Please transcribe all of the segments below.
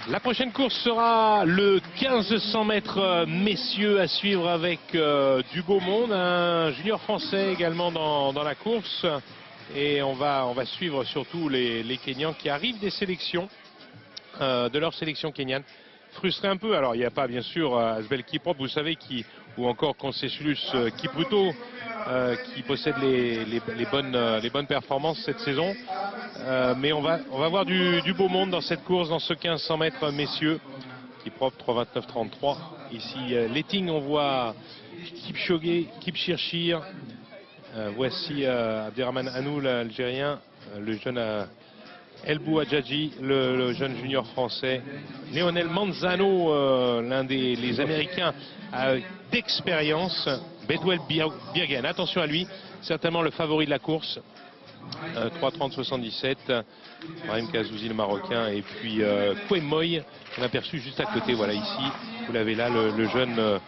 La prochaine course sera le 1500 mètres messieurs à suivre avec du beau monde, un junior français également dans la course. Et on va suivre surtout les Kenyans qui arrivent des sélections, de leur sélection kenyane. Frustré un peu, alors il n'y a pas bien sûr Asbel Kiprop, vous savez, ou encore Conseslus Kipruto, qui possède les bonnes performances cette saison. Mais on va voir du beau monde dans cette course, dans ce 1500 mètres messieurs. Kiprop 3:29:33. Ici Letting, on voit Kipchoge, Kipchirchir. Voici Abderrahmane Anou, l'Algérien, le jeune Elbou Adjadji, le jeune junior français. Lionel Manzano, l'un des Américains d'expérience. Bedwell Birgen, attention à lui, certainement le favori de la course. 3:30:77. Brahim Kazouzi, le Marocain, et puis Kouemoy, on a aperçu juste à côté. Voilà, ici, vous l'avez là, le jeune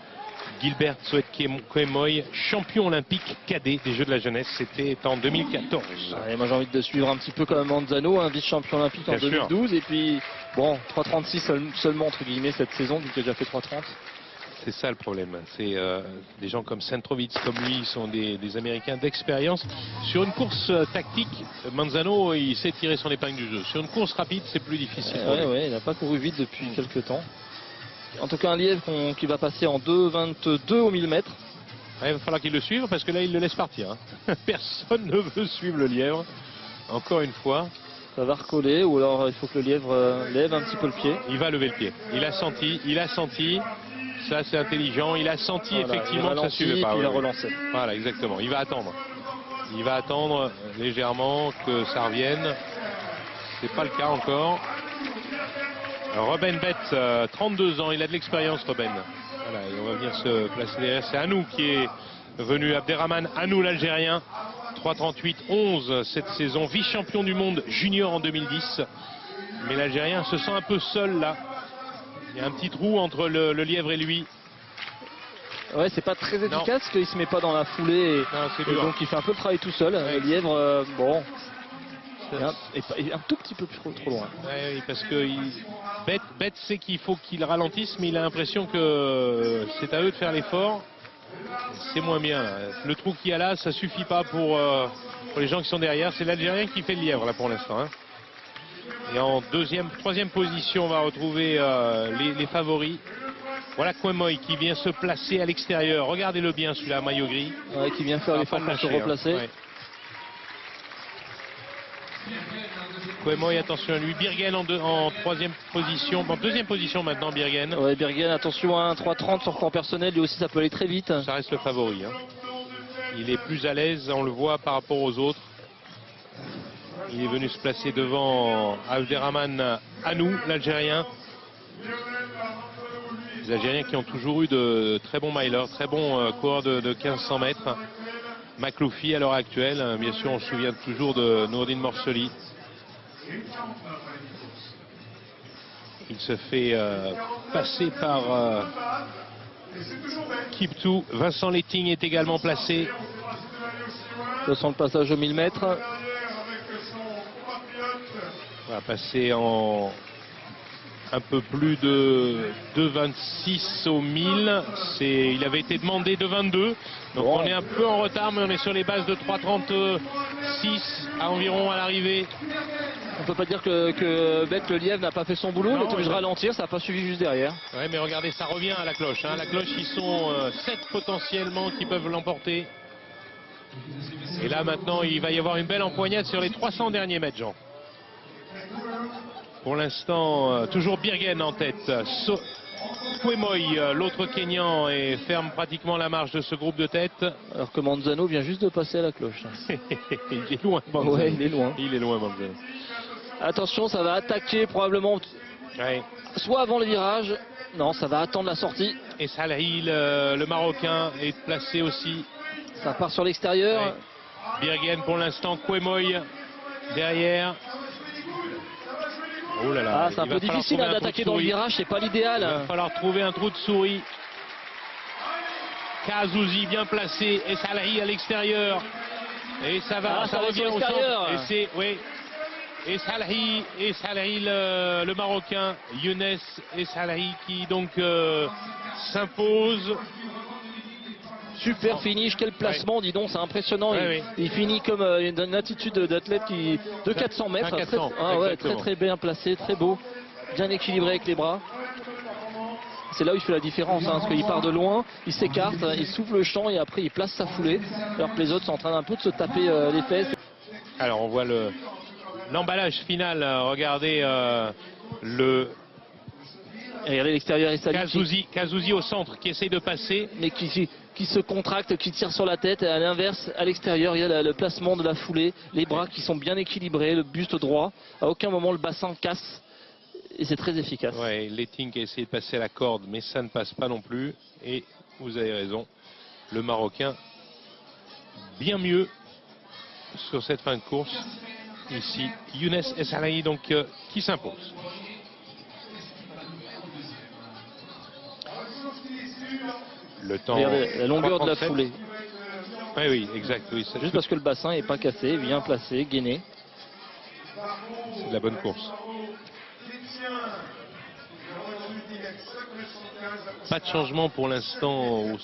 Gilbert Soet Kouemoy, champion olympique cadet des Jeux de la jeunesse, c'était en 2014. Ouais, moi j'ai envie de suivre un petit peu comme Manzano, un vice-champion olympique en 2012, et puis bon, 3:36 seulement entre guillemets cette saison, vu qu'il a déjà fait 3:30. C'est ça le problème, c'est des gens comme Centrovitz, comme lui, sont des Américains d'expérience. Sur une course tactique, Manzano, il sait tirer son épingle du jeu. Sur une course rapide, c'est plus difficile. Ouais, il n'a pas couru vite depuis quelques temps. En tout cas, un lièvre qui va passer en 2:22 au 1000 mètres. Ouais, il va falloir qu'il le suive parce que là, il le laisse partir. Hein. Personne ne veut suivre le lièvre. Encore une fois. Ça va recoller, ou alors il faut que le lièvre lève un petit peu le pied. Il va lever le pied. Il a senti. Ça, c'est intelligent. Il a senti effectivement que ça ne suivait pas. Il a relancé. Voilà, exactement. Il va attendre. Il va attendre légèrement que ça revienne. C'est pas le cas encore. Robin Bett, 32 ans, il a de l'expérience, Robin. Voilà, et on va venir se placer derrière. C'est Anou qui est venu, Abderrahmane Anou, l'Algérien. 3:38:11 cette saison, vice-champion du monde junior en 2010. Mais l'Algérien se sent un peu seul là. Il y a un petit trou entre le lièvre et lui. Ouais, c'est pas très efficace parce qu'il se met pas dans la foulée et donc il fait un peu le travail tout seul. Ouais. Le lièvre, bon, il est un tout petit peu trop loin. Oui, parce que Bett sait qu'il faut qu'il ralentisse, mais il a l'impression que c'est à eux de faire l'effort. C'est moins bien. Là. Le trou qu'il y a là, ça suffit pas pour les gens qui sont derrière. C'est l'Algérien qui fait le lièvre là pour l'instant. Hein. Et en troisième position, on va retrouver les favoris. Voilà Kouemoy qui vient se placer à l'extérieur. Regardez-le bien celui-là, maillot gris. Ouais, qui vient faire l'effort pour se replacer. Ouais. Kouemoy, attention à lui. Birgen en troisième position. Bon, deuxième position maintenant, Birgen. Ouais, Birgen, attention à 3:30 sur le plan personnel. Lui aussi, ça peut aller très vite. Ça reste le favori. Hein. Il est plus à l'aise, on le voit par rapport aux autres. Il est venu se placer devant Abderrahmane Anou, l'Algérien. Les Algériens qui ont toujours eu de très bons milers, très bons coureurs de 1500 mètres. Makloufi à l'heure actuelle, bien sûr on se souvient toujours de Nourdine Morsoli. Il se fait passer par Kiptou. Vincent Letting est également placé. Ce sont le passage aux 1000 mètres. On va passer en un peu plus de 2:26 au 1000. Il avait été demandé 2:22. Donc on est un peu en retard, mais on est sur les bases de 3:36 environ à l'arrivée. On peut pas dire que Bett, le lièvre, n'a pas fait son boulot. Il est obligé de ralentir, ça n'a pas suivi juste derrière. Ouais, mais regardez, ça revient à la cloche. Hein. La cloche, ils sont 7 potentiellement qui peuvent l'emporter. Et là maintenant, il va y avoir une belle empoignade sur les 300 derniers mètres, Jean. Pour l'instant, toujours Birgen en tête. Kouemoy, l'autre Kenyan, ferme pratiquement la marche de ce groupe de tête. Alors que Manzano vient juste de passer à la cloche. Il est loin, Manzano. Ouais, il est loin. Il est loin, Manzano. Attention, ça va attaquer probablement. Ouais. Soit avant le virage. Non, ça va attendre la sortie. Et Salhi, le Marocain, est placé aussi. Ça part sur l'extérieur. Ouais. Birgen pour l'instant, Kouemoy derrière. Oh là là, c'est un peu difficile d'attaquer dans le virage, c'est pas l'idéal. Il va falloir trouver un trou de souris. Kazouzi bien placé et Salhi à l'extérieur. Et ça va, ça revient au centre. Et c'est, oui. Et Salhi, le Marocain, Younes et Salhi qui donc s'impose. Super finish, quel placement, dis donc, c'est impressionnant. Il finit comme une attitude d'athlète de 400 mètres. 400, très très bien placé, très beau, bien équilibré avec les bras. C'est là où il fait la différence, parce qu'il part de loin, il s'écarte, il souffle le champ et après il place sa foulée, alors que les autres sont en train un peu de se taper les fesses. Alors on voit l'emballage final, regardez regardez l'extérieur, Kazouzi au centre qui essaye de passer. Mais qui se contracte, qui tire sur la tête, et à l'inverse, à l'extérieur, il y a le placement de la foulée, les bras qui sont bien équilibrés, le buste droit, à aucun moment le bassin casse, et c'est très efficace. Ouais, Letting a essayé de passer à la corde, mais ça ne passe pas non plus, et vous avez raison, le Marocain, bien mieux sur cette fin de course, ici, Younes El Salahi donc qui s'impose. Le temps. Regardez la longueur de la foulée. Oui, exact. Oui, juste parce que le bassin n'est pas cassé, bien placé, gainé. C'est de la bonne course. Pas de changement pour l'instant au